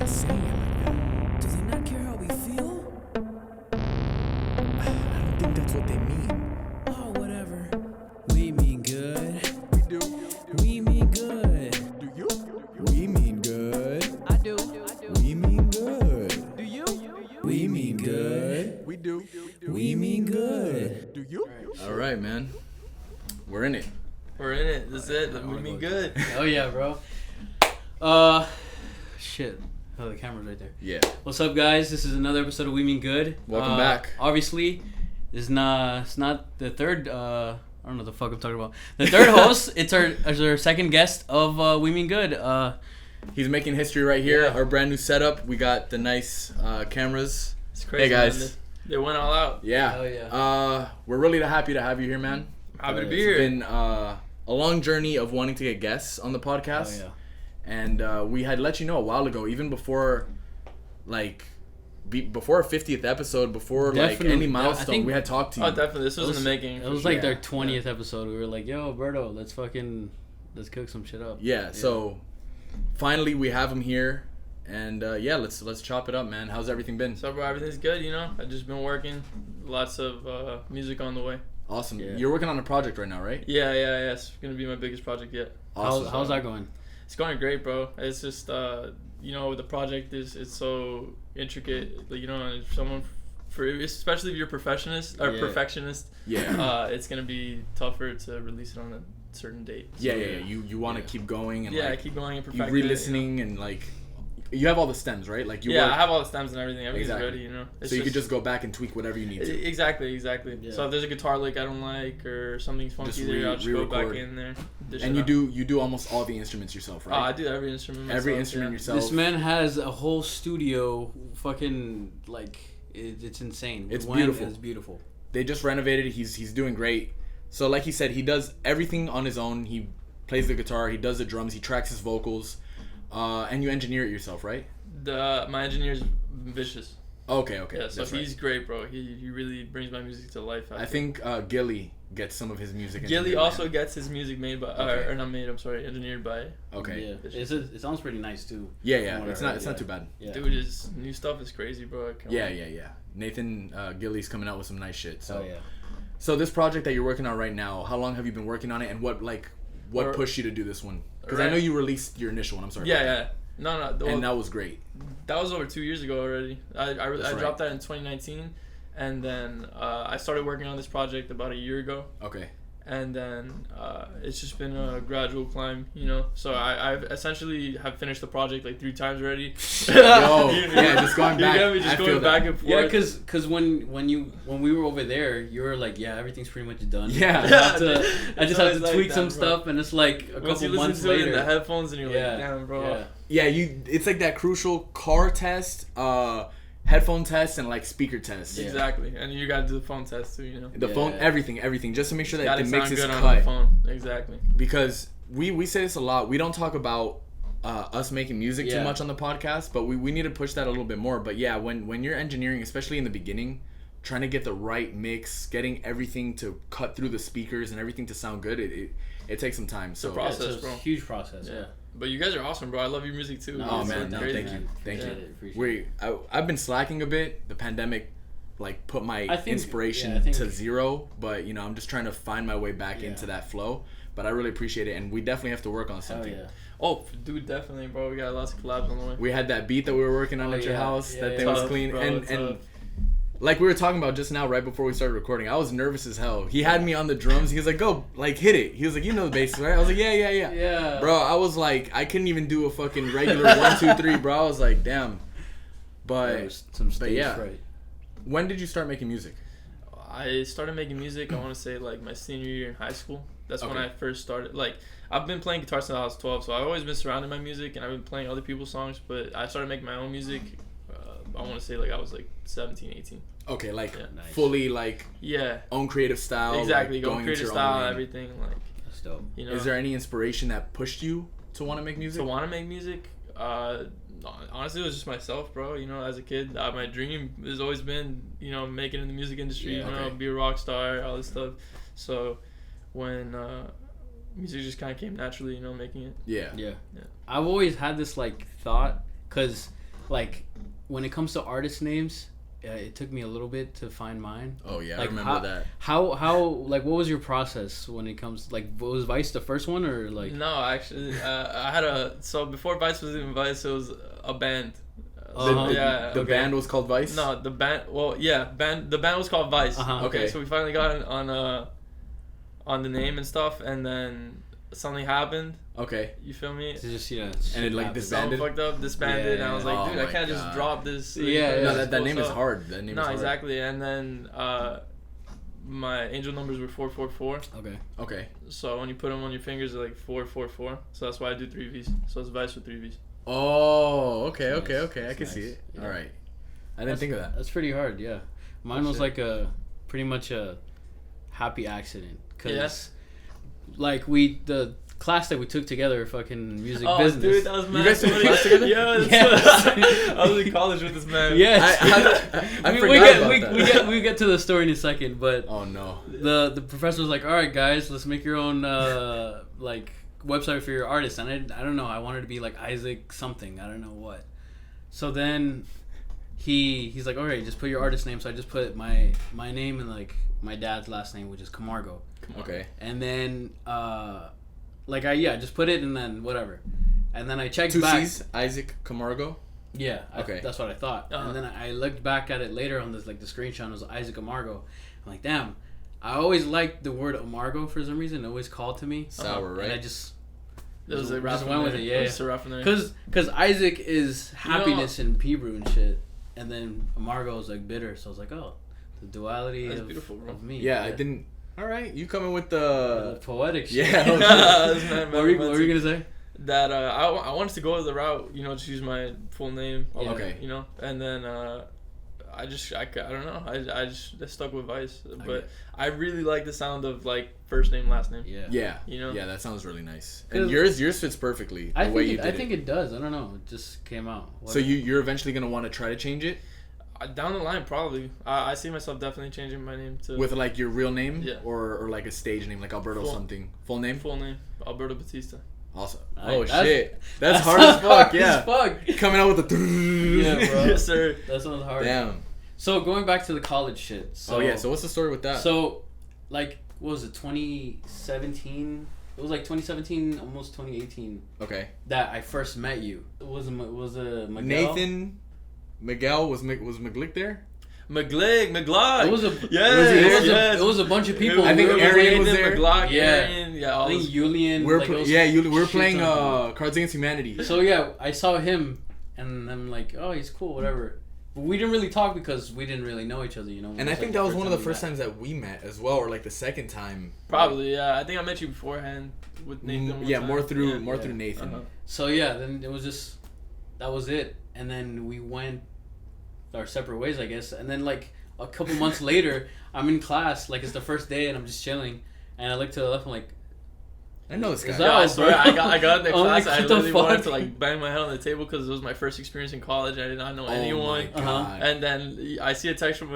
not saying it like that? Do they not care how we feel? I don't think that's what they mean. Oh, whatever. We mean good. We do. We mean good. Do you? We mean good. I do. We mean good. Do you? We mean good. We do. We mean good. Do you? All right, man. We're in it. We're in it. That's it. We mean good. Oh yeah, bro. Shit. Oh, the camera's right there. Yeah. What's up, guys? This is another episode of We Mean Good. Welcome back. Obviously, it's not the third. I don't know what the fuck I'm talking about. The third host. It's our second guest of We Mean Good. He's making history right here. Yeah. Our brand new setup. We got the nice cameras. It's crazy. Hey, guys. Man. They went all out. Yeah. Hell yeah. We're really happy to have you here, man. Happy to be It's here. been a long journey of wanting to get guests on the podcast. Oh yeah. And we had let you know a while ago, even before, before our 50th episode, before Definitely. any I milestone, think- we had talked to you. Oh, definitely. This was in the making. It was for like sure. their 20th episode. We were like, yo, Berto, let's cook some shit up. Yeah. So finally we have him here, and let's chop it up, man. How's everything been? So, bro, everything's good, you know? I've just been working. Lots of music on the way. Awesome. Yeah. You're working on a project right now, right? Yeah. It's going to be my biggest project yet. Awesome. How's that going? It's going great, bro. It's just, the project it's so intricate. Like, if someone, especially if you're Yeah. perfectionist, Yeah. it's going to be tougher to release it on a certain date. So, Yeah. You want to keep going and I keep going and you perfecting re-listening and you have all the stems, right? Like you work, I have all the stems and everything. Everything's Exactly. ready, It's so you could just go back and tweak whatever you need to. Exactly. Yeah. So if there's a guitar lick I don't like or something's funky Just there, I'll just go back re-record. in there. dish And it you out. do almost all the instruments yourself, Oh, I right? do every instrument myself. Every instrument yeah. yourself. This man has a whole studio. Fucking it's insane. It's When beautiful. It's beautiful. They just renovated it. He's doing great. So like he said, he does everything on his own. He plays the guitar, he does the drums, he tracks his vocals, and you engineer it yourself, right? My engineer's vicious. Okay. Yeah, so that's right. he's great, bro. He really brings my music to life. I think Gilly gets some of his music. Gilly engineered, also man. gets his music made by, Okay. or not made. I'm sorry, engineered by. Okay. Yeah. It sounds pretty nice too. Yeah. From what It's I not. heard, It's not too bad. Yeah. Dude, his new stuff is crazy, bro. I can't Yeah. wait. Nathan Gilly's coming out with some nice shit. So. Oh yeah. So this project that you're working on right now, how long have you been working on it, and what Or- pushed you to do this one? Because I Right. know you released your initial one. I'm sorry. about Yeah. No. that. Well, And that was great. that was over 2 years ago already. I right. dropped that in 2019, and then I started working on this project about a year ago. Okay. And then it's just been a gradual climb, So I've essentially have finished the project like 3 times already. Just going back. You get me? Just I feel going that. back and forth. Yeah, cause when we were over there, you were like, yeah, everything's pretty much done. Yeah. I just have always to like tweak that, some bro. stuff, and it's like a Once you couple months listen to it in later. the headphones, and you're Yeah. like, damn, bro. Yeah. Yeah, it's like that crucial car test, headphone test, and speaker test. Yeah. Exactly. And you gotta do the phone test too, The phone, Yeah. everything, just to make sure that Gotta the mix sound is good on cut. the phone. Exactly. Because we say this a lot. We don't talk about us making music too Yeah. much on the podcast, but we need to push that a little bit more. But yeah, when you're engineering, especially in the beginning, trying to get the right mix, getting everything to cut through the speakers and everything to sound good, it takes some time. So a process. It's a bro. huge process. Yeah. But you guys are awesome, bro. I love your music too. Oh It's man, so no, crazy. thank you. Appreciate it. I've been slacking a bit. The pandemic put my I think- inspiration yeah, I think- to zero, but I'm just trying to find my way back Yeah. into that flow. But I really appreciate it, and we definitely have to work on Oh something. yeah. Oh, dude, definitely, bro. We got lots of collabs on the way. We had that beat that we were working on Oh, at your yeah. house. Yeah, that yeah. thing was Tough, clean, bro, and tough. like we were talking about just now, right before we started recording, I was nervous as hell. He had me on the drums. He was like, "Go, hit it." He was like, "You know the bass, right?" I was like, "Yeah." Yeah. Bro, I was like, I couldn't even do a fucking regular 1, 2, 3, bro. I was like, damn. But There was some stage yeah. fright. when did you start making music? I started making music, I want to say, my senior year in high school. That's when Okay. I first started. I've been playing guitar since I was 12, so I've always been surrounded by music, and I've been playing other people's songs, but I started making my own music, I want to say, I was, 17, 18. Okay, Yeah. Nice. fully Yeah, own creative style. exactly. Going Go into creative your own style, lane. everything, That's dope. Is there any inspiration that pushed you to want to make music? to want to make music? Honestly, it was just myself, bro. As a kid, my dream has always been, making it in the music industry. Yeah. Okay. Be a rock star, all this stuff. So when music just kind of came naturally, making it. Yeah. Yeah. Yeah. I've always had this thought, cause like when it comes to artist names, it took me a little bit to find mine. Oh yeah, Like, I remember that. How like what was your process when it comes like was Vice the first one or like? No, actually, I had so before Vice was even Vice, it was a band. The band was called Vice. No, the band. Well, yeah, the band was called Vice. Okay. So we finally got on the name and stuff, and then something happened. Okay. You feel me? It's just And it like Something disbanded. fucked up, disbanded, and I was like, Oh dude, I my can't just God. drop this. Yeah, No, this that cool name is stuff. hard. That name is No, hard. exactly, and then my angel numbers were 444. Okay. Okay. So when you put them on your fingers, they're like 444. So that's why I do 3 V's. So it's Vice with 3 V's. Oh, okay, That's okay, nice. okay. I That's can see nice. it. Yeah. All right. I didn't think of that. That's pretty hard. Yeah, mine Oh, was shit. like a pretty much a happy accident because Yes. like the class that we took together, fucking music Oh, business. dude, that was mad. guys took funny. class together? Yeah, Yes. I was in college with this man. Yes. I we, forgot we get, about we, that. we get to the story in a second, but Oh no. the professor was like, all right guys, let's make your own like website for your artist. And I don't know, I wanted to be like Isaac something, I don't know what. So then he's like, all right, just put your artist name. So I just put my name and like my dad's last name, which is Camargo. Okay. And then like I just put it and then whatever. And then I checked 2 back. C's. Isaac Camargo. Yeah, Okay. that's what I thought. Uh-huh. And then I looked back at it later on this like the screenshot. It was Isaac Amargo. I'm like, damn. I always liked the word Amargo for some reason. It always called to me. Sour, right? And I just There was a just rap went in with there. it, There yeah. was a rap in there. because Isaac is happiness in Hebrew and shit, and then Amargo is like bitter. So I was like, oh, the duality That's of, beautiful, bro. of me. Yeah, I didn't. All right, you coming with the? Poetic shit. Yeah. That's mad what were you gonna say? That I wanted to go the route, just use my full name. Yeah. Okay. And then I don't know. I just stuck with Vice, but Okay. I really like the sound of like first name, last name. Yeah. Yeah. Yeah, that sounds really nice. 'Cause And yours fits perfectly the way you did I it. think it does. I don't know. It just came out. So you're eventually gonna want to try to change it Down the line, probably. I see myself definitely changing my name to with like your real name, Yeah. or like a stage name, like Alberto Full- something. Full name. full name Alberto Batista. Awesome. Nice. Oh That's- shit, that's hard as fuck. Yeah. Fuck. Coming out with the. Yeah, bro. Yes, sir. That sounds hard. Damn. So going back to the college shit. So, Oh yeah. So what's the story with that? So, like, what was it? 2017. It was like 2017, almost 2018. Okay. That I first met you. Was Miguel? Nathan, Miguel was McGlick there? McGlock. It was a Yes. it was a bunch of people. I think We were Arian playing- was there. McGlock, Yeah. Arian, yeah. I All think those- Julian. We're like, it was we're shit playing ton of people. Cards Against Humanity. So yeah, I saw him, and I'm like, oh, he's cool, whatever. But we didn't really talk because we didn't really know each other, you know. And I It was, think like, that was one of the we first met. times that we met as well, or like the second time. Probably, yeah. I think I met you beforehand with Nathan. one Yeah, time. more through Yeah. more Yeah. through Nathan. Uh-huh. So yeah, then it was just that was it, and then we went our separate ways, I guess. And then like a couple months later, I'm in class, like it's the first day, and I'm just chilling, and I look to the left, I'm like, I know this guy. Is Yeah, I swear, I got in the I'm class. like, I what the literally wanted fuck? to like bang my head on the table because it was my first experience in college. I did not know anyone. Oh my God. And then I see a text from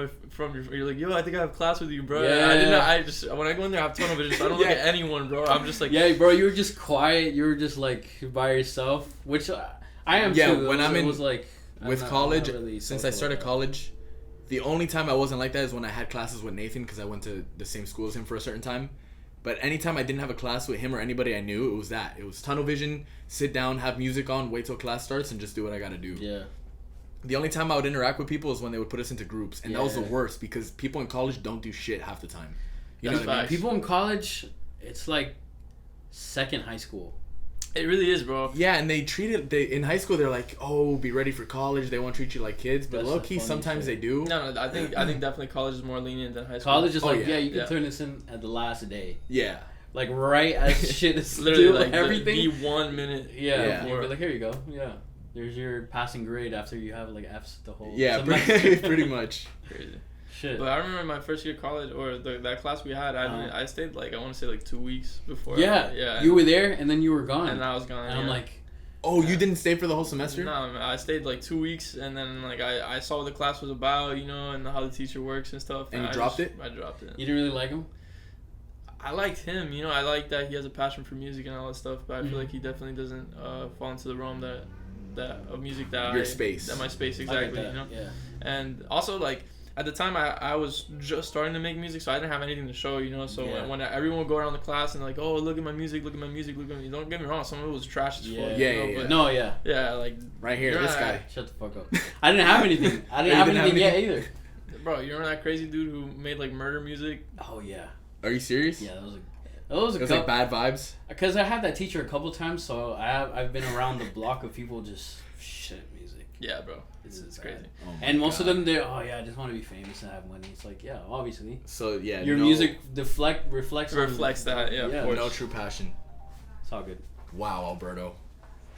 your. You're like, yo, I think I have class with you, bro. Yeah. I didn't. I just when I go in there, I have tunnel vision, so I don't look Yeah. at anyone, bro. I'm just like, yeah, bro, you were just quiet, you were just like by yourself, which I am Yeah, too. when it I'm in- was like With I'm not college, really since I social started like that. college, the only time I wasn't like that is when I had classes with Nathan because I went to the same school as him for a certain time. But anytime I didn't have a class with him or anybody I knew, it was that. It was tunnel vision, sit down, have music on, wait till class starts, and just do what I gotta do. Yeah. The only time I would interact with people is when they would put us into groups, and that was the Yeah. worst because people in college don't do shit half the time. You know That's what I mean? facts. People in college, it's like second high school. it really is, bro. Yeah, and they treat it. In high school, they're like, "Oh, be ready for college." They won't treat you like kids, but That's low the key, funny sometimes shit. they do. No, I think definitely college is more lenient than high school. College is Oh, like, yeah. yeah, you can Yeah. turn this in at the last day. Yeah, Like right as shit is literally due, like everything. the 1 minute. Yeah, Yeah. you'll be like, here you go. Yeah, there's your passing grade after you have like F's the whole yeah, semester. pretty much. Crazy. Shit. But I remember my first year of college, or that class we had. I stayed like I want to say like 2 weeks before. Yeah, yeah. you were there and then you were gone. and I was gone. And I'm yeah. like, Oh, you didn't stay for the whole semester? No, I stayed like 2 weeks, and then like I saw what the class was about, and how the teacher works and stuff. And you I dropped it? I dropped it. you didn't really like him? I liked him, I like that he has a passion for music and all that stuff, but I feel Mhm. like he definitely doesn't fall into the realm that of music that Your space. That my space I get exactly. that, You know. Yeah. And also like. At the time, I was just starting to make music, so I didn't have anything to show, you know. So when everyone would go around the class and like, oh, look at my music, look at my music, look at me. Don't get me wrong, some of it was trash as fuck. Yeah. Like Right here, this guy. Shut the fuck up. I didn't have anything. I didn't have anything yet either. Bro, you remember that crazy dude who made like murder music? Oh yeah. Are you serious? Yeah, that was It was like bad vibes. Because I had that teacher a couple times, so I've been around the block of people just shit music. Yeah, bro. It's crazy. Oh And most of them, I just want to be famous and have money. It's like, yeah, obviously. So yeah, Your music reflects that. Yeah, of course. No true passion. It's all good. Wow, Alberto.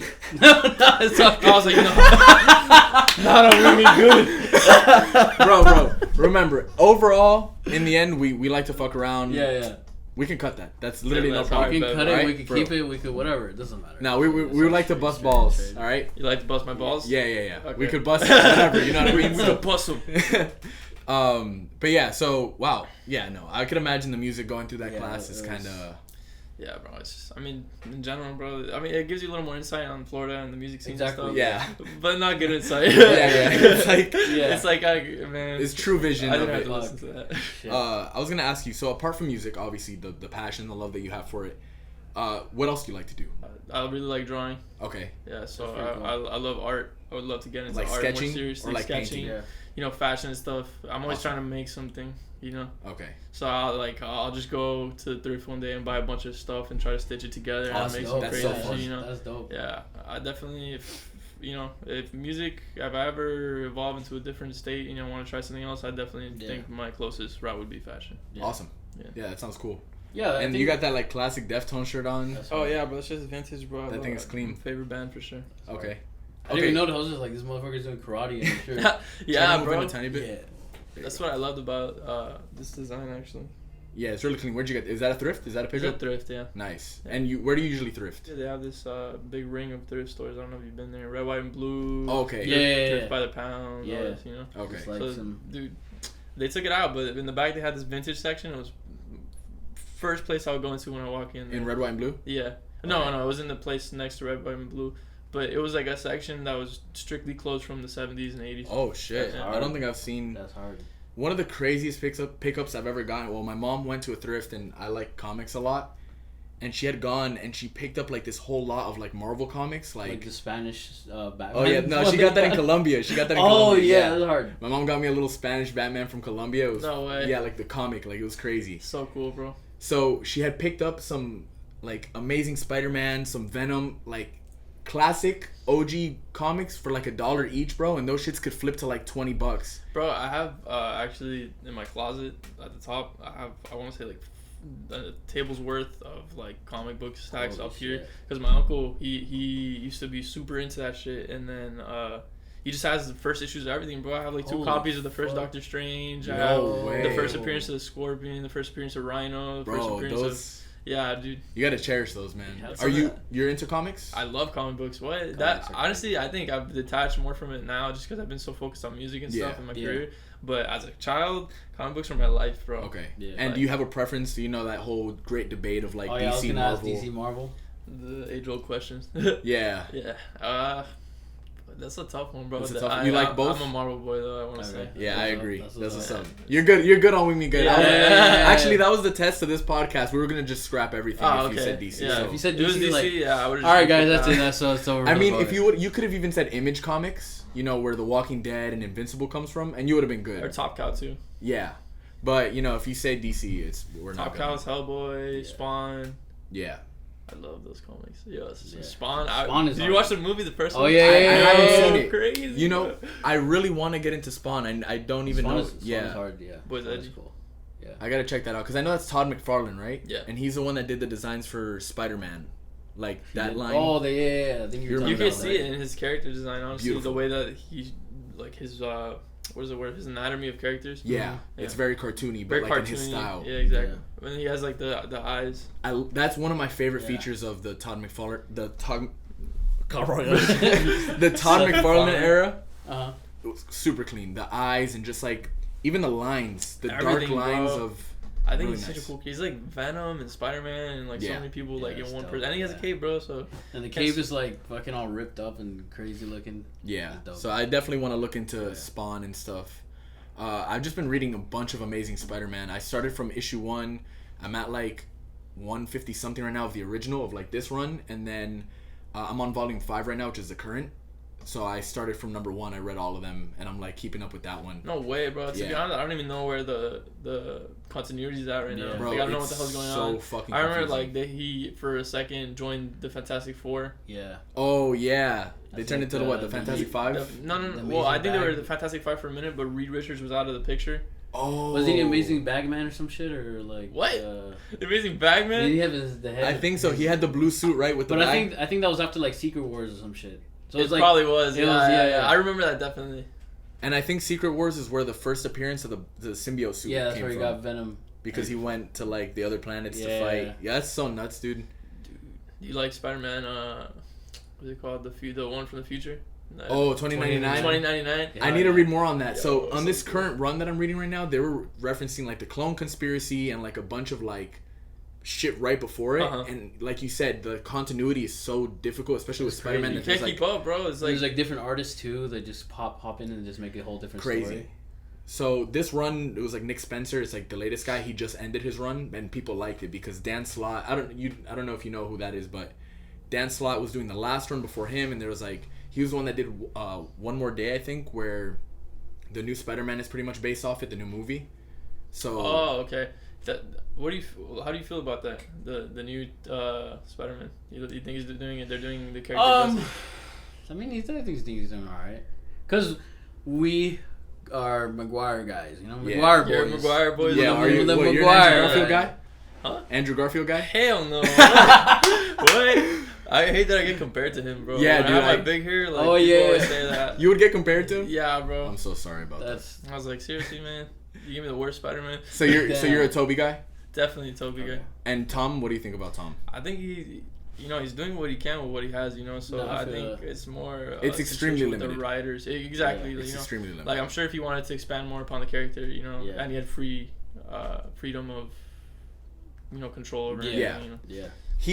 It's all good. I was like, no, not a really good. bro. Remember, overall, in the end, we like to fuck around. Yeah. We can cut that. That's literally no that's problem. We can cut it. Right? We can keep it. We could whatever. It doesn't matter. No, we would like to bust balls. All right. You like to bust my balls? Yeah. Okay. We could bust whatever. You know what I mean? We could bust them. But yeah. So wow. Yeah. No, I could imagine the music going through that class is it kind was- of. Yeah, bro. It's just, I mean, in general, bro. I mean, it gives you a little more insight on Florida and the music scene Exactly. and Yeah. stuff. But not good insight. Yeah. It's like It's like, man. it's true vision. I of didn't have it. to listen to that. Shit. I was gonna ask you. So apart from music, obviously the passion, the love that you have for it. What else do you like to do? I really like drawing. Okay. Yeah, so That's very cool. I love art. I would love to get into Like art sketching more seriously. or like sketching, painting? Yeah. you know, fashion and stuff. I'm always Awesome. trying to make something, you know. Okay. So I'll just go to the thrift one day and buy a bunch of stuff and try to stitch it together and Awesome. make some That's crazy so shit, fun. you know. That's dope. Yeah, I definitely, if music, if I ever evolve into a different state, you know, want to try something else, I definitely think my closest route would be fashion. Yeah. Awesome. Yeah. Yeah, that sounds cool. Yeah. And you got that like classic Deftone shirt on. Oh yeah, bro, it's just vintage, bro. That thing is clean. Favorite band for sure. Okay. I didn't even know. I was just like, this motherfucker's doing karate. And sure. Yeah, Can you move bro. in a tiny bit? Yeah. That's what I loved about this design actually. Yeah, it's really clean. Where'd you get? Is that a thrift? Is that a It's a pickup? thrift, yeah. Nice. Yeah. And where do you usually thrift? Yeah, they have this big ring of thrift stores. I don't know if you've been there. Red, white, and blue. Oh, okay. Yeah. Thrift by the pound. Yeah. All this, you know. Okay. Just like So, some. dude, they took it out, but in the back they had this vintage section. It was first place I would go into when I walk in. In red, white, and blue? Yeah. No, it was in the place next to Red, white, and blue. But it was like a section that was strictly closed from the 70s and 80s. Oh shit! That's I don't think I've seen That's hard. one of the craziest pickups I've ever gotten. Well, my mom went to a thrift, and I like comics a lot, and she had gone and she picked up like this whole lot of like Marvel comics, Like the Spanish Batman. Oh yeah, no, she got that in Colombia. She got that in Oh Colombia. yeah, that's hard. My mom got me a little Spanish Batman from Colombia. It was, No way. Yeah, like the comic, like it was crazy. So cool, bro. So she had picked up some like Amazing Spider-Man, some Venom, like classic OG comics for like $1 each, bro, and those shits could flip to like $20. Bro, I have actually in my closet at the top, I want to say like a table's worth of like comic book stacks Holy up here shit. because my uncle he used to be super into that shit, and then he just has the first issues of everything, bro. I have like 2 Holy copies of the first fuck. Doctor Strange. I No have way. the first appearance of the Scorpion, the first appearance of Rhino, the first Bro, appearance those yeah, dude. you gotta cherish those, man. Yeah, Are you're into comics? I love comic books. What Comics that are honestly, I think I've detached more from it now just because I've been so focused on music and stuff Yeah. in my Yeah. career. But as a child, comic books were my life, bro. Okay. Yeah. And Like- do you have a preference? Do you know that whole great debate of like Oh yeah, I was DC, gonna ask Marvel? DC Marvel. The age-old questions. Yeah. Yeah. That's a tough one, bro. That's a tough one. You like both? I'm a Marvel boy, though. I want to say. Okay. Yeah, I agree. That's That's what's what's up. up. You're good. You're good on With Me Good. Yeah. Actually, that was the test of this podcast. We were gonna just scrap everything Oh, if you okay. said DC. Yeah, so. If you said it was DC, DC, like- yeah, I would. All right, guys, that's it. That's so it's over. I mean, That's if you could have even said Image Comics, you know, where The Walking Dead and Invincible comes from, and you would have been good. Or Top Cow too. Yeah, but you know, if you say DC, we're not. Top gonna- Cow's Hellboy, Yeah. Spawn. Yeah. I love those comics. Yes, Yeah. Spawn. Spawn is Did you hard. watch the movie, the first Oh, one? yeah, I yeah, haven't yeah, seen yeah. it. Crazy. You know, bro. I really want to get into Spawn, and I don't even Spawn know. is, Spawn Yeah. is hard. Yeah. Boys Spawn is edgy. cool. Yeah. I gotta check that out because I know that's Todd McFarlane, right? Yeah. And he's the one that did the designs for Spider-Man, like that line. Oh, yeah. I think you're You You talking can about see that. it in his character design. Honestly, Beautiful. the way that he, like his what is the word? His anatomy of characters. Yeah, Yeah. it's very cartoony, but Very like cartoony. in his style. Yeah, exactly. Yeah. When he has like the eyes. That's one of my favorite Yeah. features of the Todd McFarlane, the Todd Seth McFarlane era. Uh-huh. It was super clean. The eyes and just like even the lines, the Everything, dark lines bro. of I think Really he's such nice. a cool kid. He's like Venom and Spider-Man and like so Yeah. many people Yeah, like in it's one dope, person. And he has a yeah. cape, bro. So And the cave is like fucking all ripped up and crazy looking. Yeah. Dope. So I definitely want to look into Yeah. Spawn and stuff. I've just been reading a bunch of Amazing Spider-Man. I started from issue 1. I'm at like 150 something right now of the original of like this run, and then I'm on volume 5 right now, which is the current. So I started from number 1. I read all of them, and I'm like keeping up with that one. no way, bro. To be Yeah. honest, I don't even know where the continuity is at right now. Yeah. Bro, Like, I don't know what it's the hell's going so on. fucking I remember confusing. like that he for a second joined the Fantastic Four. Yeah. Oh yeah, they I turned think into the the Fantastic Five. No. The Well, I Amazing think they were Bag. the Fantastic Five for a minute, but Reed Richards was out of the picture. Oh, Was he the Amazing Bagman or some shit or like What? The Amazing Did Bagman. he have the head? I think so. He had the blue suit, right, with the But bag. I think that was after like Secret Wars or some shit. So It it's like probably was. it Yeah, was- yeah, yeah. I remember that definitely. And I think Secret Wars is where the first appearance of the symbiote suit yeah, that's came where he from. got Venom. Because he went to like the other planets to Yeah. fight. Yeah, that's so nuts, dude. You like Spider-Man? What's it called? The one from the future. Oh, 2099. 2099. Yeah. I need to read more on that. Yo, So it's on so this cool. current run that I'm reading right now, they were referencing like the clone conspiracy and like a bunch of like shit right before it. Uh-huh. And like you said, the continuity is so difficult, especially with It's Spider-Man. crazy. You That can't there's keep like up, bro. It's like There's like different artists too that just hop in and just make a whole different crazy. story. So this run, it was like Nick Spencer. It's like the latest guy. He just ended his run, and people liked it because Dan Slott. I don't know if you know who that is, but Dan Slott was doing the last run before him, and there was like he was the one that did One More Day, I think, where the new Spider-Man is pretty much based off it, the new movie. So oh, okay. How do you feel about that? The new Spider-Man. You think he's doing it? They're doing the character justice? I mean, I think he's doing all right. Cause we are Maguire guys, you know, Yeah. Maguire You're boys. Maguire boys. yeah, the- are you? the What, you're an Maguire Andrew Garfield guy. guy? Huh? Andrew Garfield guy? Hell no. What? I hate that I get compared to him, bro. Yeah, when dude, I have I- my big hair. Like, Oh, people yeah. always say that. You would get compared to him? Yeah, bro. I'm so sorry about that. That's I was like, seriously, man. You give me the worst Spider-Man. So you're a Damn. Toby guy? Definitely Toby guy. And Tom, what do you think about Tom? I think he's doing what he can with what he has, So No, I I feel think that. it's more. It's extremely situation with limited. The writers, exactly. Yeah, It's extremely limited. Like I'm sure if he wanted to expand more upon the character, Yeah. and he had freedom of, control over it. Yeah. yeah.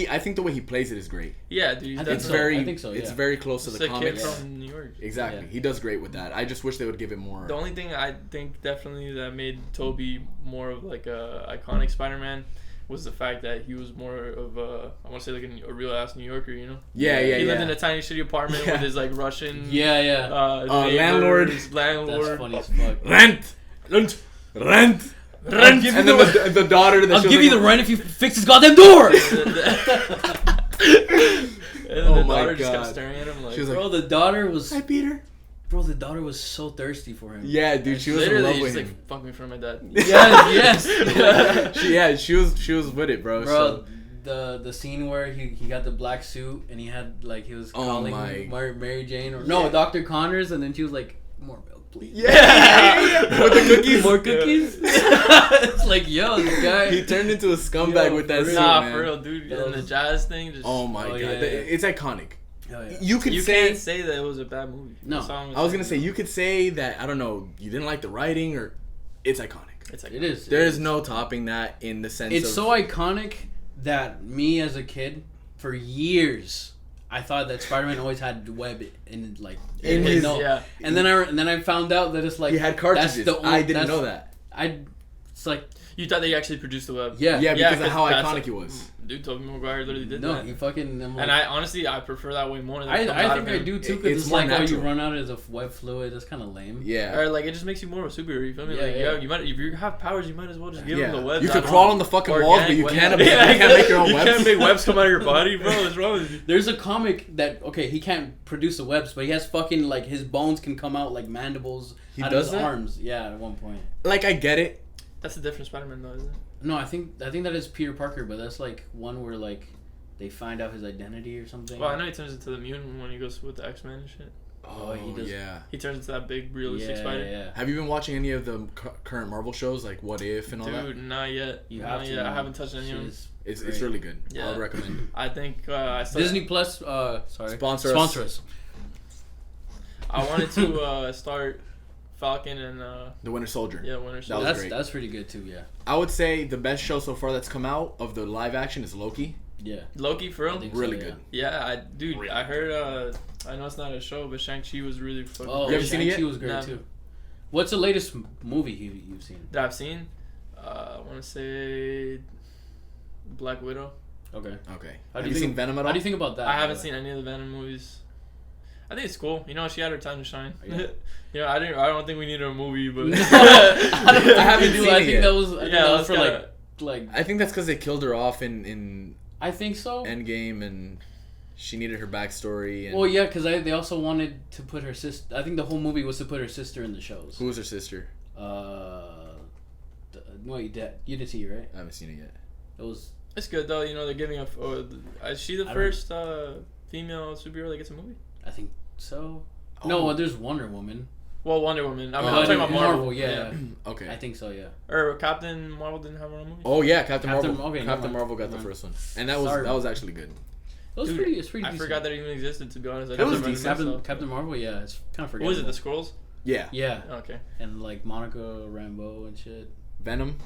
I think the way he plays it is great. Yeah, dude. He's I think It's so. definitely very I think so, it's yeah. very close to just the a kid comics. from New York. Exactly. Yeah. He does great with that. I just wish they would give it more. The only thing I think definitely that made Toby more of like a iconic Spider-Man was the fact that he was more of I want to say like a real ass New Yorker, Yeah. He lived in a tiny shitty apartment Yeah. with his like Russian Yeah. landlord. That's landlord. funny as fuck. Rent. I'll give And you then the daughter that I'll she was give you like- the rent if you fix this goddamn door. And then Oh the my daughter just kept God. staring at him like, She was like, Bro, the daughter was Peter. so thirsty for him. Yeah, dude, she was in literally love with just him. like fuck me for my dad. Yes. she was with it, bro. Bro, So. the scene where he got the black suit and he had like he was Oh calling my- Mary Jane or no Dr. Connors and then she was like more milk please. Yeah. With the cookies. More cookies. It's like yo, this guy. He turned into a scumbag Yo, with that for suit, real. Nah, man. for real, dude. That And the was- jazz thing just. Oh my Oh, god, yeah. it's iconic. Hell yeah. You could You say. can't say that it was a bad movie. No. That's all I'm I was gonna saying. say you could say that I don't know. You didn't like the writing, or it's iconic. It's like It is. There is no topping that in the sense. It's of, so iconic that me as a kid, for years, I thought that Spider-Man always had web in like In his- yeah. And then I found out that it's like he had cartridges. That's the only, I didn't that's- know that. It's like You thought they actually produced the web. yeah. Yeah, because of 'cause how that's iconic like- he was. Dude, Tobey Maguire literally did No, that. he fucking. I'm like, And I honestly prefer that way more than I comes out think of I him. do too It's because it's more like oh you natural. run out of the web fluid. That's kind of lame. Yeah. Or like it just makes you more of a superhero. You feel me? Yeah, Like yeah. you might if you have powers, you might as well just give Yeah. them the webs. You I could don't crawl know. on the fucking Organic walls, but you web. can't make your own You webs. can't make webs come out of your body, bro. What's wrong with you? There's a comic that he can't produce the webs, but he has fucking like his bones can come out like mandibles He out does of his that? arms. Yeah, at one point. Like I get it. That's a different Spider-Man, though, isn't it? No, I think that is Peter Parker, but that's like one where like they find out his identity or something. Well, I know he turns into the mutant when he goes with the X-Men and shit. Oh, he does- yeah. He turns into that big realistic Yeah, spider. yeah. Have you been watching any of the current Marvel shows, like What If and all that? Dude, not yet. You Not have to. yet. I man. haven't touched any Shit of them. is It's great. really good. Yeah. I would recommend. I think I started, Disney Plus. Sorry. Sponsor us. us. I wanted to start Falcon and The Winter Soldier. yeah, Winter Soldier. was great. That's pretty good too. Yeah. I would say the best show so far that's come out of the live action is Loki. Yeah. Loki for real. I think Really so, yeah. good. Yeah, I heard. I know it's not a show, but Shang-Chi was really fucking. Oh, You haven't seen it yet? Shang-Chi was great Nah. too. What's the latest movie you've seen? that I've seen. I want to say Black Widow. Okay. Okay. How Have do you you seen think- Venom at How all? do you think about that? I by haven't the way? seen any of the Venom movies. I think it's cool. You know, she had her time to shine. Yeah. You know, I don't think we needed a movie, but I haven't seen I it think yet. that was. I think Yeah, that was that's for kinda- like. I think that's because they killed her off in I think so. Endgame, and she needed her backstory. And Well, yeah, because they also wanted to put her sister. I think the whole movie was to put her sister in the shows. who was her sister? No, you didn't see it, right? I haven't seen it yet. It was. it's good though. You know, they're giving is she the I don't- first female superhero that gets a movie? I think so. Oh. No, there's Wonder Woman. Well, Wonder Woman. I mean, Oh, I'm talking about Marvel. Yeah. Okay. I think so. Yeah. Or Captain Marvel didn't have her own movie. Oh yeah, Captain Captain- Marvel. okay, never Captain mind. Marvel got the Never mind. first one, and that Sorry. was actually good. It was Dude, pretty. It's pretty. I decent. forgot that it even existed. To be honest, I It never was read decent. myself. Captain Marvel. Yeah, it's kind of What forgettable. was it? The Scrolls? Yeah. Yeah, Okay, and like Monica Rambeau and shit. Venom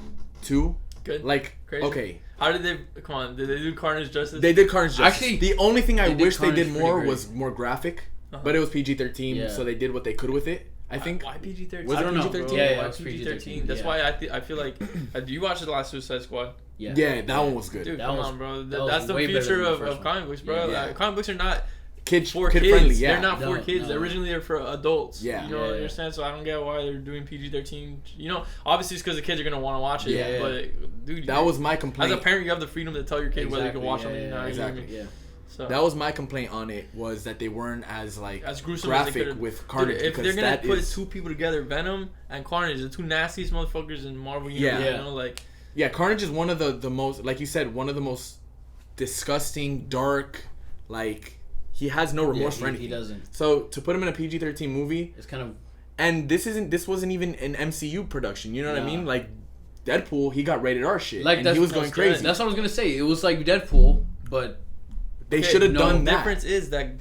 2. good. Like Crazy. okay, How did they? Come on, did they do Carnage justice? they did Carnage Justice. Actually, the only thing I they did wish they Carnage did pretty more great. was more graphic, Uh-huh. but it was PG-13, Yeah. so they did what they could with it. I think. Why PG-13? Was I it don't know. PG-13? Yeah, Why it was PG-13? That's yeah. why I feel like. You watched the last Suicide Squad? Yeah. Yeah, that one was good. Dude, That come was- on, bro. that was That's the way better future than the of first one. comic books, bro. Yeah. Like, comic books are not Kid for kid kids. friendly. Yeah. They're not for No, kids. no. Originally, they're for adults. Yeah. You know, Yeah, yeah. understand? So I don't get why they're doing PG-13. You know, obviously it's because the kids are gonna want to watch it. Yeah. But dude, That was my complaint. as a parent, you have the freedom to tell your kid whether you can Exactly, watch yeah, something or yeah, not. exactly. You know what I mean? Yeah. So That was my complaint on it, was that they weren't as like as gruesome as they graphic could've- with Carnage. Dude, if because they're gonna that put is- two people together, Venom and Carnage, the two nastiest motherfuckers in Marvel Yeah. universe, Yeah. you know, like yeah, Carnage is one of the most, like you said, one of the most disgusting, dark, like he has no remorse for he anything. doesn't. So to put him in a PG-13 movie, It's kind of. and this wasn't even an MCU production. You know what I Nah. mean? Like Deadpool, he got rated R shit, Like, and that's- he was going that's good. crazy. That's what I was gonna say. It was like Deadpool, but They okay, should have no, done the that. difference is that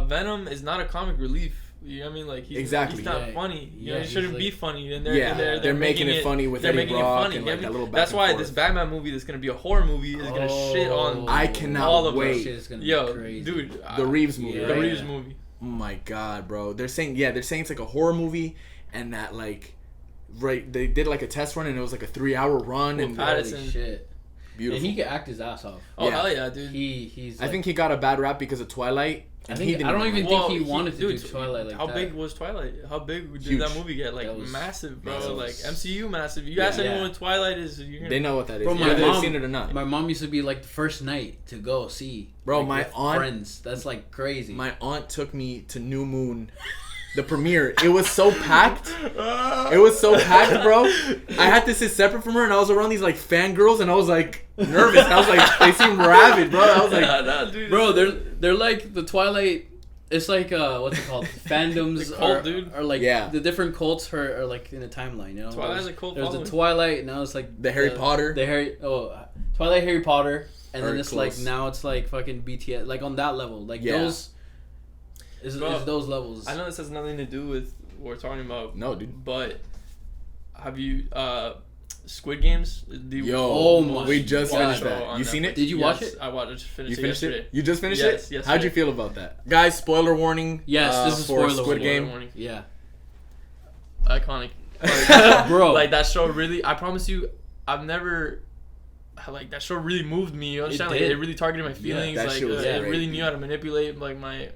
Venom is not a comic relief. You know what I mean? Like Exactly. he's not Yeah. funny. You Yeah, know, it he's shouldn't like- be funny. And They're making it funny with they're Eddie making Brock it funny. and, you know like, what I that mean? little back That's and why forth. this Batman movie that's gonna be a horror movie is gonna shit on. I cannot all of wait. them. shit is gonna Yo, be crazy. dude, The Reeves movie, Yeah. the right? Reeves movie. Oh my god, bro. They're saying it's like a horror movie, and that like, right? They did like a test run, and it was like a 3-hour run, With and Pattinson. holy shit. beautiful. And he can act his ass off. Oh Yeah. hell yeah, dude. He's. I Like, think he got a bad rap because of Twilight. I And think he didn't I don't even Well, think he wanted to do dude, Twilight like how that. big was Twilight? How big did Huge. that movie get? Like That was- massive, bro. massive. Like MCU massive. You Yeah. ask anyone Yeah. what Twilight is, you're gonna. They know what that is. Bro, my Whether they've mom- seen it or not. My mom used to be like the first night to go see. Bro, like, my with aunt- friends. That's like crazy. My aunt took me to New Moon, the premiere. It was so packed. It was so packed, bro. I had to sit separate from her, and I was around these like fangirls, and I was like nervous. I was like, they seem rabid, bro. I was like, Nah, dude, Bro, they're like the Twilight. It's like what's it called? Fandoms The cult, are, dude. are like Yeah. the different cults are like in a timeline. You know, Twilight's a cult There's following. the Twilight. Now it's like The Harry Potter. Twilight, Harry Potter, and then Very it's like close. now it's like fucking BTS. Like on that level, like Yeah. those. Is Bro, those levels? I know this has nothing to do with what we're talking about. no, dude. But have you Squid Games? Yo, Oh my we just God. finished Show that. on You seen Netflix. it? Did you watch Yes, it? I watched. I just finished You it finished yesterday. it? You just finished Yes, it? yesterday. How'd you feel about that? Guys, spoiler warning. Yes, this is for spoiler Squid warning. Game. Warning. Yeah, Iconic. Like, bro. like that show really. I promise you, I've never. Like that show really moved me. You understand? Like did. it really targeted my feelings. that like shit was it great, really dude. knew how to manipulate like my.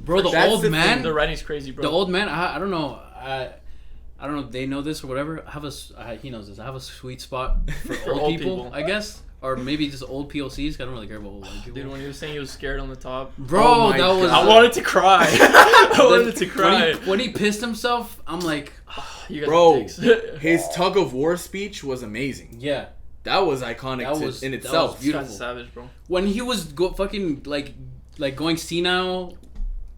Bro, the That's old the man. thing, The writing's crazy, bro. The old man. I don't know. I don't know if they know this or whatever. He knows this. I have a sweet spot for old people, I guess, or maybe just old POCs. I don't really care about old white people. Dude, when he was saying he was scared on the top, Bro, Oh my that was. God. I wanted to cry. I wanted to cry. When he pissed himself, I'm like, You guys Bro, are dicks. his tug of war speech was amazing. yeah. That was iconic That was- in that was itself. This beautiful. guy's savage, bro. When he was fucking like going senile.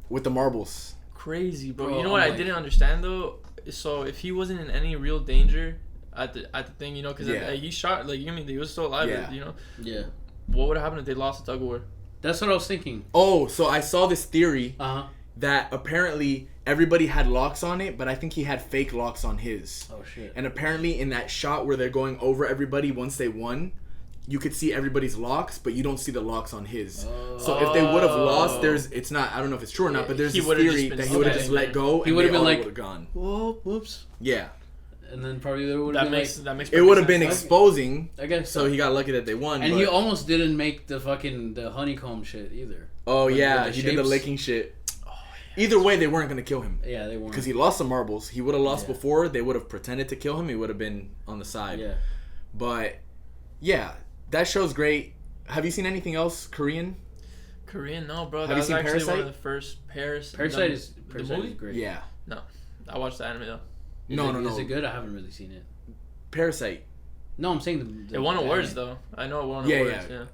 With the marbles. Crazy, bro. Bro, You know what I'm I like- didn't understand though? So if he wasn't in any real danger at the thing, you know, because Yeah. he shot like you mean he was still alive, Yeah. you know. Yeah. What would have happened if they lost the tug of war? That's what I was thinking. Oh, so I saw this theory. Uh huh. that apparently everybody had locks on it, but I think he had fake locks on his. Oh shit. And apparently in that shot where they're going over everybody once they won, you could see everybody's locks, but you don't see the locks on his. So if they would have lost, it's not, I don't know if it's true or not, but there's this theory that he would have just let go, he and would they have been all like, would have gone. whoa, whoops. Yeah. And then probably there would have been that makes It would have been sense. exposing, I guess so he got lucky that they won. And but, he almost didn't make the honeycomb shit either. oh With yeah, the he did the shapes. licking shit. Either way, they weren't going to kill him. Yeah, they weren't. Because he lost some marbles. He would have lost Yeah. before. They would have pretended to kill him. He would have been on the side. Yeah. But, yeah, that show's great. Have you seen anything else Korean? Korean, no, bro. Have That you was seen actually Parasite? one of the first Parasite is movie? great. Yeah. No, I watched the anime though. Is it good? I haven't really seen it. Parasite. No, I'm saying It won the awards anime. though. I know it won Yeah, awards. yeah. Yeah.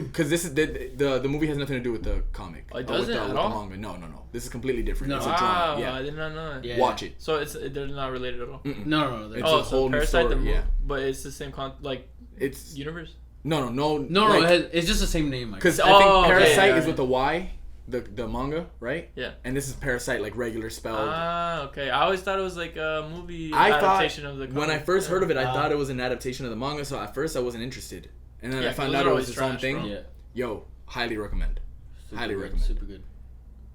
Because this is the movie has nothing to do with the comic. Oh, it Or with doesn't the, at with all? the manga. No. This is completely different. No. It's a Wow, drama. Yeah. I did not know that. Yeah. Watch it. So they're not related at all. Mm-mm. No. It's Oh, a so whole new Parasite the story, movie, yeah. but it's the same It's universe. no. No, it's just the same name. Because I Oh, think okay, Parasite yeah, is yeah. with the Y, the manga, right? Yeah. And this is Parasite, like regular spelled. Ah, okay. I always thought it was like a movie I thought adaptation of the comic. when I first heard of it, I Ah. thought it was an adaptation of the manga. So at first I wasn't interested, and then Yeah, I found 'cause out those it are was its always own trash, thing. bro. Yeah. Yo, highly recommend. Highly recommend. Super good.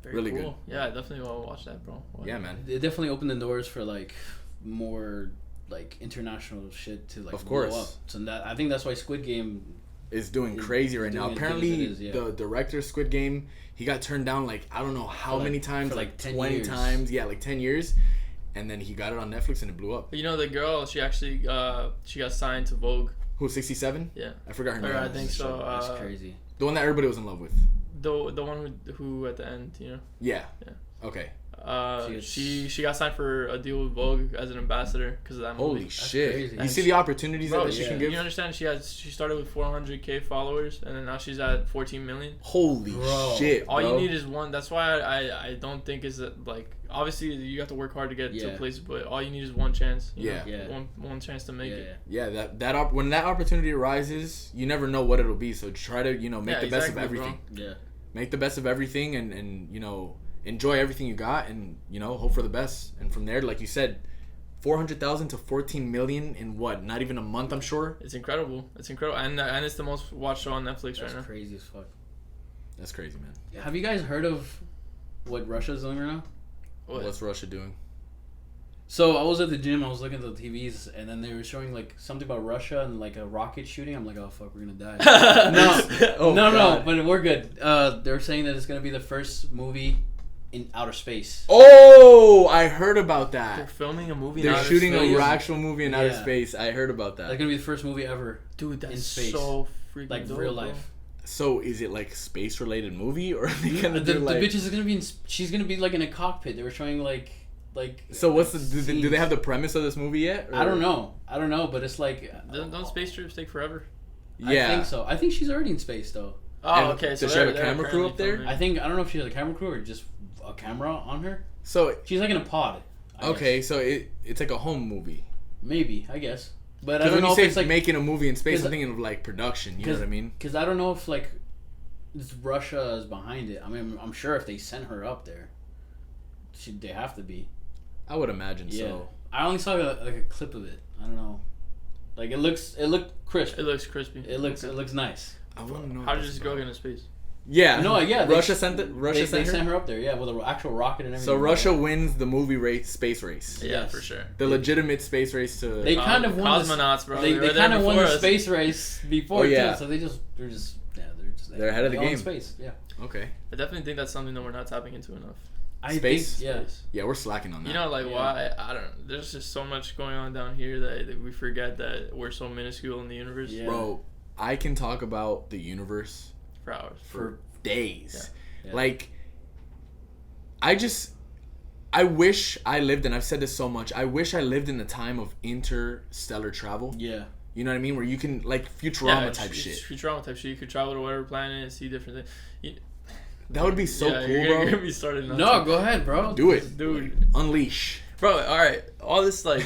Very really cool. Yeah, I definitely want to watch that, bro. What? Yeah, man. It definitely opened the doors for like more like international shit to like Of blow course. up. So I think that's why Squid Game. Is doing Is crazy right now. doing as good as Apparently, it is, yeah. the director of Squid Game, he got turned down like I don't know how For like- many times, for like like 10 20 years. times. Yeah, like 10 years, and then he got it on Netflix and it blew up. But you know the girl, she actually she got signed to Vogue. Who 67? Yeah. I forgot her name. Or I think so. That's crazy. The one that everybody was in love with. The one who at the end, you know. Yeah. Yeah. Okay. She got signed for a deal with Vogue as an ambassador because of that movie. Holy shit! crazy. You And see she- the opportunities Bro, that she yeah. can give. You understand? She started with 400K followers, and then now she's at 14 million. Holy Bro. shit! All bro. you need is one. That's why I don't think is that like obviously you have to work hard to get to Yeah. a place, but all you need is one chance. you Yeah. know? Yeah. One chance to make Yeah, it. yeah. Yeah, when that opportunity arises, you never know what it'll be. So try to make Yeah, the best of exactly, bro. everything. Yeah. Make the best of everything, and enjoy everything you got, and hope for the best. And from there, like you said, 400,000 to 14 million in what? Not even a month, I'm sure. It's incredible. It's incredible, and it's the most watched show on Netflix That's right now. crazy as fuck. That's crazy, man. Have you guys heard of what Russia's doing right now? What? What's Russia doing? So I was at the gym, I was looking at the TVs, and then they were showing like something about Russia and like a rocket shooting. I'm like, oh fuck, we're gonna die. Oh, no, God. but we're good. They're saying that it's gonna be the first movie in outer space. Oh, I heard about They're that. filming a movie. They're in outer shooting space. an actual movie in outer Yeah. space. I heard about That's that. gonna be the first movie ever, Dude, that's in space. so freaking like dope, real bro. life. So is it like space related movie, or are they gonna The do like? bitch is gonna be she's gonna be like in a cockpit. They were showing like. So what's the? Do they scenes. have the premise of this movie yet? I don't know, but it's like. Don't space trips take forever? Yeah. I think so. I think she's already in space though. Oh, And okay. does So she have a they're camera crew up there? apparently I don't know if she has a camera crew or just a camera on her. So She's like in a pod. I okay, guess. so it's like a home movie. Maybe, I guess. But I Because don't when know you if say it's like making a movie in space, 'cause- I'm thinking of like production. You know 'cause- what I mean? because I don't know if like it's Russia is behind it. I mean, I'm sure if they sent her up there, they have to be. I would imagine Yeah. so. I only saw a clip of it. I don't know. Like it looked crisp. It looks crispy. It looks nice. I want to know. How did this girl get into space? Yeah. No, yeah. Russia sent it. Russia they sent her. sent her up there. Yeah, with an actual rocket and everything. So Russia wins the movie race, space race. Yeah, Yes. for sure. The legitimate space race to. They kind of won the cosmonauts, bro. They were there kind of won before the us. space race before Oh, yeah. too. So they're just They're ahead of the they own game. Space, yeah. Okay. I definitely think that's something that we're not tapping into enough. I Space? think, yeah. Yeah, we're slacking on that. You know, like Yeah. why? I don't. There's just so much going on down here that we forget that we're so minuscule in the universe Yeah. Bro, I can talk about the universe for hours. for days. Yeah. Like, I wish I lived, and I've said this so much, I wish I lived in the time of interstellar travel. Yeah. You know what I mean? Where you can, like, Futurama type it's shit. Futurama type shit. You could travel to whatever planet and see different things. That would be so cool, you're bro. gonna be started now. No, go ahead, bro. Do it. Dude. Unleash. Bro, all right, all this like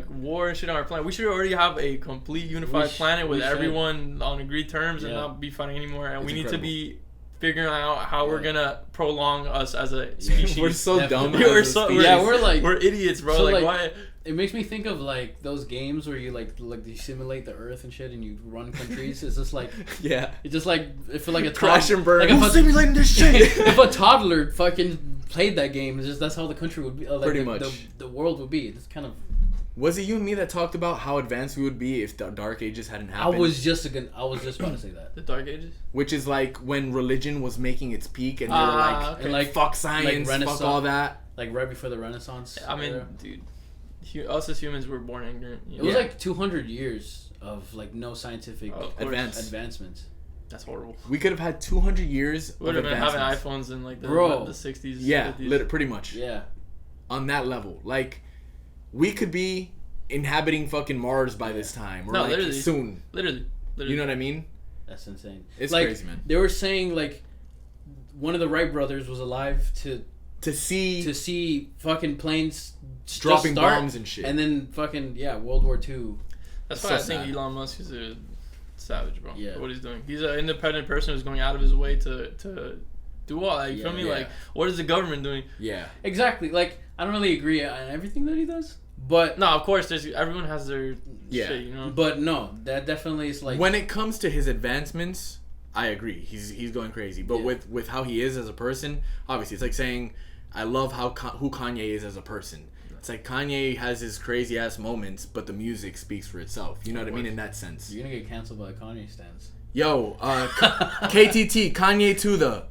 war and shit on our planet. We should already have a complete unified planet with we should. everyone on agreed terms and Yeah. not be fighting anymore. And It's we need incredible. to be figuring out how we're gonna prolong us as a species. We're so dumb. We're idiots, bro. So, like, like, why? It makes me think of like those games where you like you simulate the Earth and shit, and you run countries. It's just like Yeah. it's just like if like a Crash and burn. Like Who's simulating this shit? if a toddler fucking played that game, it's just that's how the country would be. Like Pretty the, much. the world would be. It's kind of. Was it you and me that talked about how advanced we would be if the Dark Ages hadn't happened? I was just about to say that. The Dark Ages. Which is like when religion was making its peak, and they were like, and like fuck science, like fuck all that. Like right before the Renaissance. I mean, era. dude, us as humans were born ignorant. It was like 200 years of like no scientific advancements. That's horrible. We could have had 200 years We would of have been having advancements. iPhones in like the 60s. Yeah, 50s. pretty much. Yeah. On that level, like we could be inhabiting fucking Mars by this time, or No, like literally. soon. Literally. You know what I mean? That's insane. It's like, crazy, man. They were saying like one of the Wright brothers was alive to see fucking planes dropping start, bombs and shit, and then fucking World War II. That's So why I think sad. Elon Musk is a savage, bro. Yeah. For what he's doing. He's an independent person who's going out of his way to do all that. You feel me? Yeah. Like, what is the government doing? Yeah. Exactly. Like I don't really agree on everything that he does, but No, of course, everyone has their shit, you know? but no, that definitely is like When it comes to his advancements, I agree. He's going crazy. But Yeah. with how he is as a person, obviously, it's like saying, I love who Kanye is as a person. It's like Kanye has his crazy ass moments, but the music speaks for itself. You know what I mean? In that sense. you're gonna get canceled by Kanye stans. Yo, KTT, Kanye to the.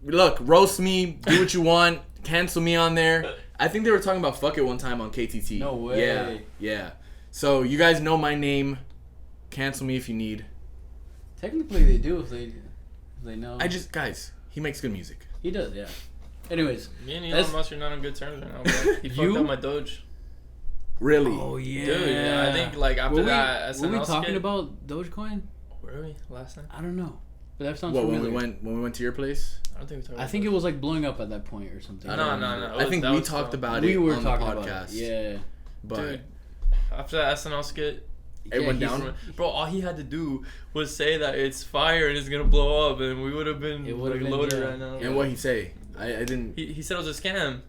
Look, roast me, do what you want, cancel me on there. I think they were talking about fuck it one time on KTT. No way. Yeah, yeah. So you guys know my name. Cancel me if you need. Technically, they do if they know. Guys, he makes good music. He does, yeah. Anyways, Me and Elon Musk are not on good terms right now, bro. He fucked up my Doge. Really? oh yeah, Dude, yeah, I think like after that were we SNL talking skit- about Dogecoin? Where were we last time? I don't know, but that sounds What, familiar. when we went to your place? I don't think we talked about I think it was like blowing up at that point or something. No. I think we talked about We it were on the talking podcast. about it. Yeah. But Dude, after that SNL skit, it went he's- down. bro, all he had to do was say that it's fire and it's gonna blow up, and we would have been It would've been, loaded yeah. right now. And what he say? I didn't. He said it was a scam.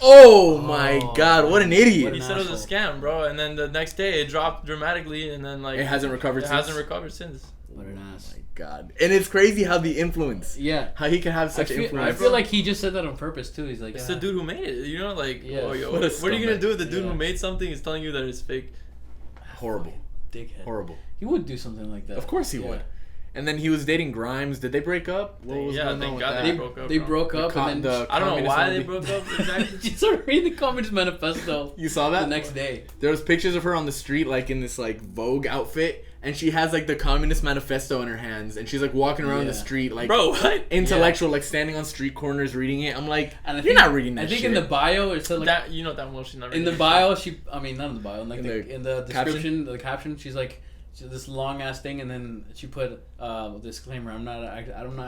Oh my god! What an idiot! What He an said it was a asshole. scam, bro. And then the next day it dropped dramatically, and then like It hasn't recovered It since? hasn't recovered since. What an ass. God, and it's crazy how the influence. Yeah. How he can have such I influence. feel like he just said that on purpose too. He's like, It's the dude who made it. You know, like, Yeah. oh, yo, What a what are you gonna scumbag. do if the dude Yeah. who made something is telling you that it's fake? horrible, dickhead. horrible. He would do something like that. Of course he Yeah. would. And then he was dating Grimes. Did they break up? What was Yeah, going on thank with God that? they They broke up, They bro. broke up, and then I don't know Communist why they lobby. broke up exactly. you started reading the Communist Manifesto You saw that? the next day. There was pictures of her on the street, like in this like Vogue outfit, and she has like the Communist Manifesto in her hands, and she's like walking around the Yeah. street, like Bro, what? intellectual, like standing on street corners reading it. I'm like, And I you're think, not reading that I think shit. in the bio it said like That you know that well she's not. in the reading. bio not in the bio, like In in the the description, the caption, she's like this long ass thing, and then she put disclaimer: I'm not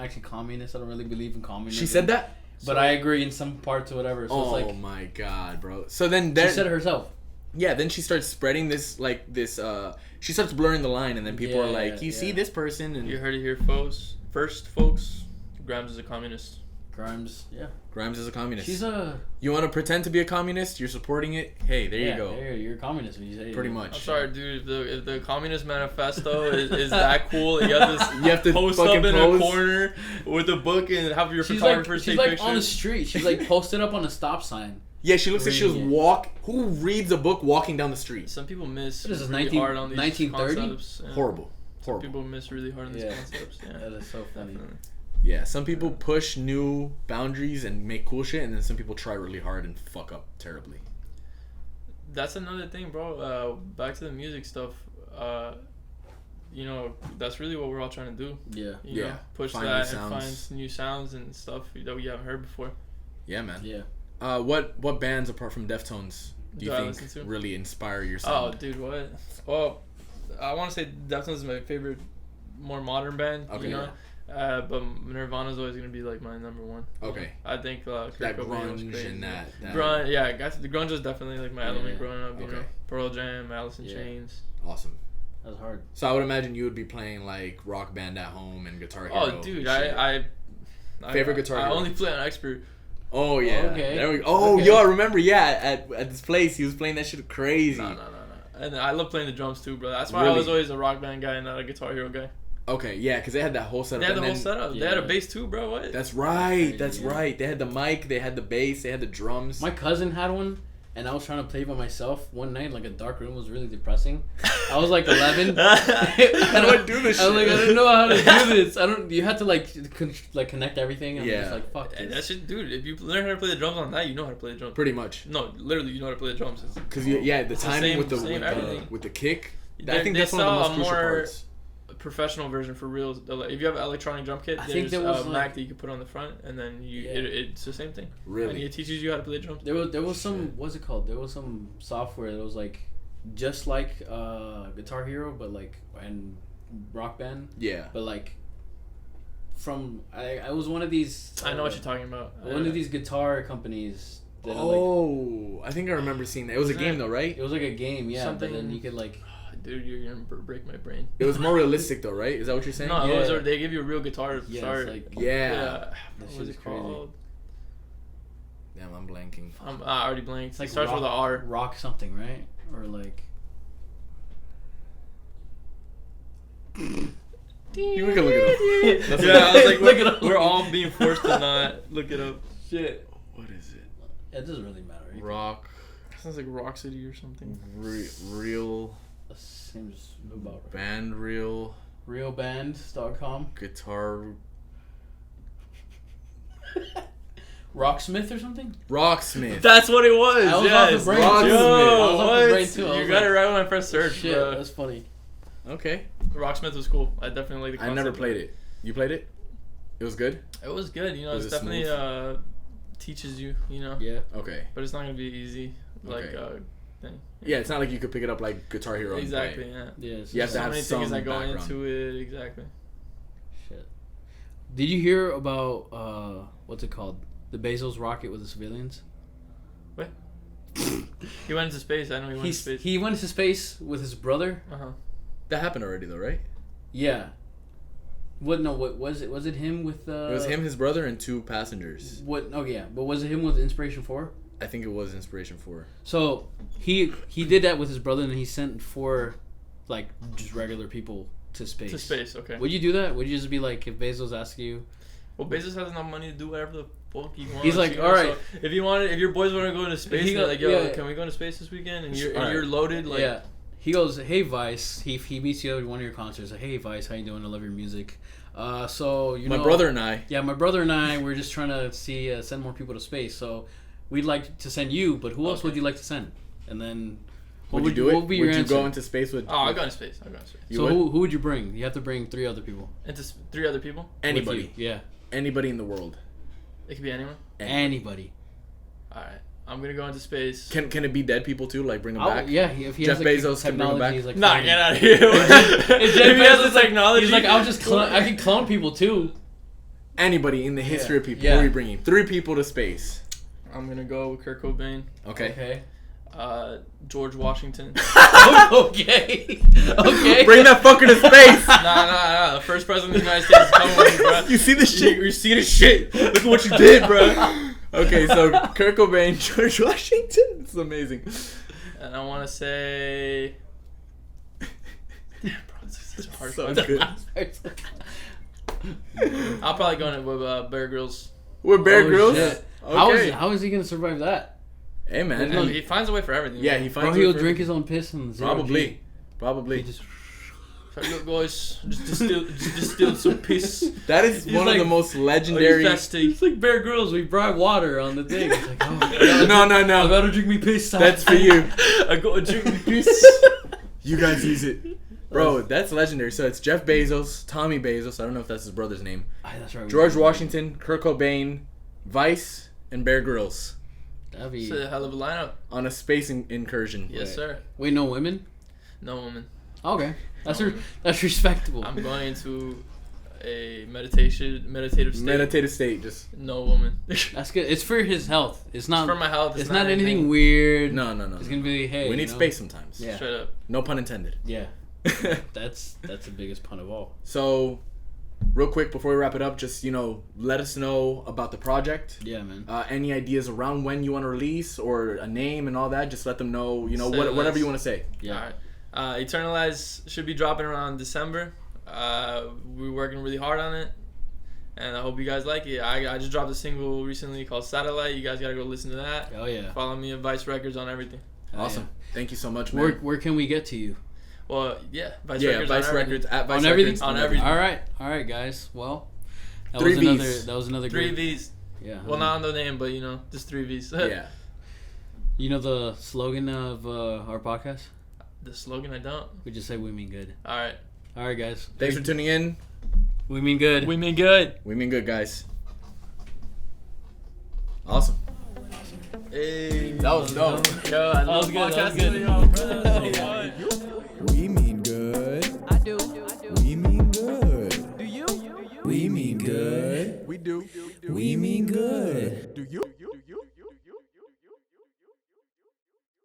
actually communist. I don't really believe in communism. She said that? but I agree in some parts or whatever. So Oh it's like my god, bro. So then she said it herself. yeah, then she starts spreading this she starts blurring the line, and then people are Yeah, like, you see yeah. this person, and You heard it here, folks. First, folks, Grimes is a communist. Grimes, yeah, Grimes is a communist. she's a You want to pretend to be a communist? You're supporting it? Hey, there you go. You're a communist when you say it. Pretty much. I'm sorry, dude. If the Communist Manifesto is that cool, you have to You have to post up fucking in pose. a corner with a book and have your She's like photographers she's take like pictures. on the street. She's like posted up on a stop sign. Yeah, she looks like she was Reading it. Who reads a book walking down the street? Some people miss What is this, really 19 hard on these 1930? concepts. Yeah. Horrible. Some Horrible. people miss really hard on these Yeah. concepts. Yeah, That is so funny. definitely. Yeah, some people push new boundaries and make cool shit, and then some people try really hard and fuck up terribly. That's another thing, bro. Back to the music stuff. You know, that's really what we're all trying to do. Yeah. You Yeah, know, push find that new and sounds. find new sounds and stuff that we haven't heard before. Yeah, man. Yeah. What bands apart from Deftones do you Do I think listen to? really inspire your Oh, sound? dude, what? Well, I want to say Deftones is my favorite, more modern band. Okay. You know, but Nirvana's always gonna be like my number one. Okay. I think Kurt That Cobain was grunge crazy. and that. Grunge, yeah, guys, the grunge was definitely like my element Yeah. growing up. You know, Okay. Pearl Jam, Alice in Yeah. Chains. Awesome. That's hard. So I would imagine you would be playing like Rock Band at home and Guitar Hero. Oh, dude, and shit. I Favorite guitar I hero? only play on expert. Oh yeah. Okay. There we go. Oh, Okay. yo, I remember. Yeah, at this place, he was playing that shit crazy. No. And I love playing the drums too, bro. That's why I Really? was always a Rock Band guy and not a Guitar Hero guy. Okay, yeah, because they had that whole setup. They had the and whole then- setup. They had a bass too, bro. What? That's right. That's Yeah. right. They had the mic. They had the bass. They had the drums. My cousin had one, and I was trying to play by myself one night. Like a dark room was really depressing. I was like 11. How do I do this I was like, shit? I don't know how to do this. I don't. You had to like connect everything. I'm Yeah. just like, fuck And that this. shit, dude. If you learn how to play the drums on that, you know how to play the drums. Pretty much. No, literally, you know how to play the drums. Because yeah, the It's the timing same- with the same everything. with the kick. They- I think they that's one of the sell most a crucial more- parts. Professional version for real. If you have an electronic drum kit, I there's think there was, a like- Mac that you can put on the front, and then Yeah. it's the same thing. And Really. it teaches you how to play the drums. There was some. What's it called? There was some software that was like, just like Guitar Hero, but like and Rock Band, Yeah. but like. From I was one of these. I know what you're talking about. One of these guitar companies. That like, Oh, I think I remember seeing that. It was a Isn't game it- though, right? it was like a game, yeah. Something- But then you could like. Dude, you're gonna break my brain. It was more realistic though, right? Is that what you're saying? No, Yeah. it was, they give you a real guitar to Yeah, start. it's like Yeah. That What shit was is it crazy. called? Damn, I'm blanking. I already blanked. It's like It starts rock, with an R. rock something, right? Or like. You can look it up. That's Yeah, I was like, Look it up. we're all being forced to not look it up. Shit. What is it? It doesn't really matter. You can- Rock. Sounds like Rock City or something. Real Seems about right. band. Real Realbands.com. guitar. Rocksmith or something? Rocksmith. That's what it was. I was yes. off the brain Rocksmith. too. Yo, I was off what? the brain too. I You was got like, it right when I first searched, Shit, bro. that's funny. Okay. Rocksmith was cool. I definitely like the I concept. never played it. You played it? It was good? It was good. You know, Was it's it definitely smooth? teaches you. You know, Yeah. Okay. but it's not gonna be easy. Like Okay. thing. Yeah, it's not like you could pick it up like Guitar Hero. and play Exactly. it. Yeah. Yeah. It's You have just to So have many some things that go background. into it. Exactly. shit. Did you hear about what's it called? The Bezos rocket with the civilians? He went into space. I know he went into space. He went into space with his brother. Uh-huh. That happened already though, right? Yeah. What? No. What was it? Was it him with? It was him, his brother, and 2 passengers. What? Oh yeah. But was it him with Inspiration 4? I think it was Inspiration 4. So he did that with his brother, and he sent 4, like just regular people to space. To space. Okay. Would you do that? Would you just be like, if Bezos asks you? Well, Bezos has enough money to do whatever the fuck he wants. He's like, you know, all right. so if your boys want to go into space, He they're go- like, yo, yeah. can we go into space this weekend? And All you're right. loaded. Like, Yeah. He goes, hey Vice. He meets you at one of your concerts. Like, hey Vice, how you doing? I love your music. So you know, My brother and I. Yeah, my brother and I, we're just trying to send more people to space. So we'd like to send you, but who else Okay. would you like to send? And then Would you do it? What would be your Would you answer? go into space with? Oh, I'll go into space. I'll go into space. You So would? who would you bring? You have to bring 3 other people. Into 3 other people. with Anybody. you. Yeah. Anybody in the world. It could be anyone. Anybody. All right. I'm gonna go into space. Can it be dead people too? Like bring them back? Yeah, if he Jeff has like, Bezos can bring him technology, back? he's like, Nah, fine. get out of here. If If Jeff he has Bezos the technology, He's like, I can clone people too. Anybody in the history of people. Yeah. Who are we bringing? 3 people to space. I'm gonna go with Kurt Cobain, Okay. George Washington. Okay. Okay. Bring that fucker to space. nah. The first president of the United States is coming with me, bro. You see this shit? You see this shit? Look at what you did, bro. Okay, so Kurt Cobain, George Washington. It's amazing. And I want to say. Damn, bro, this is such a hard So question. good. I'll probably go in with Bear Grylls. We're Bear Oh, Grylls. shit. Okay. How is he gonna survive that? Hey man. And and- he finds a way for everything. yeah, man. he Bro, finds. he'll a way for- drink his own piss and zero Probably. G. Probably. He just So, look, boys, just distilled some piss. That is He's one of like, the most Are you legendary. thirsty? It's like Bear Grylls. We brought water on the thing. It's like, oh, No, I no. gotta drink me piss. That's for you. I gotta drink my piss. You guys use it. Bro, that's legendary. So it's Jeff Bezos, Tommy Bezos. I don't know if that's his brother's name. That's right. George Washington, Kurt Cobain, Vice, and Bear Grylls That'd be. It's a hell of a lineup. on a space incursion. Yes, sir. Wait, no women? No woman. Okay, that's respectable. I'm going into a meditative state. Meditative state. Just No woman. That's good. It's for his health. It's not for my health. It's not anything weird. no. It's gonna be hey. We you need know? space sometimes. Yeah. Straight up. No pun intended. Yeah. That's the biggest pun of all. So, real quick before we wrap it up, just, let us know about the project. Yeah, man. Any ideas around when you want to release or a name and all that, just let them know, whatever you want to say. Yeah. All right. Eternalize should be dropping around December. We're working really hard on it, and I hope you guys like it. I just dropped a single recently called Satellite. You guys got to go listen to that. Oh, yeah. Follow me at Vice Records on everything. Awesome. Yeah. Thank you so much, man. Where can we get to you? Well, yeah, Vice Vice Records at Vice On everything? Records. On everything. All right, guys. Well, that 3 was Vs. another Three great. V's. Yeah. Well, not on the name, but just 3 V's. Yeah. You know the slogan of our podcast? The slogan, I don't. We just say we mean good. All right, guys. Thanks for tuning in. We mean good. We mean good. We mean good, guys. Awesome. Hey, That was dope. Yo, I love good, that was podcasting good. with y'all, bro.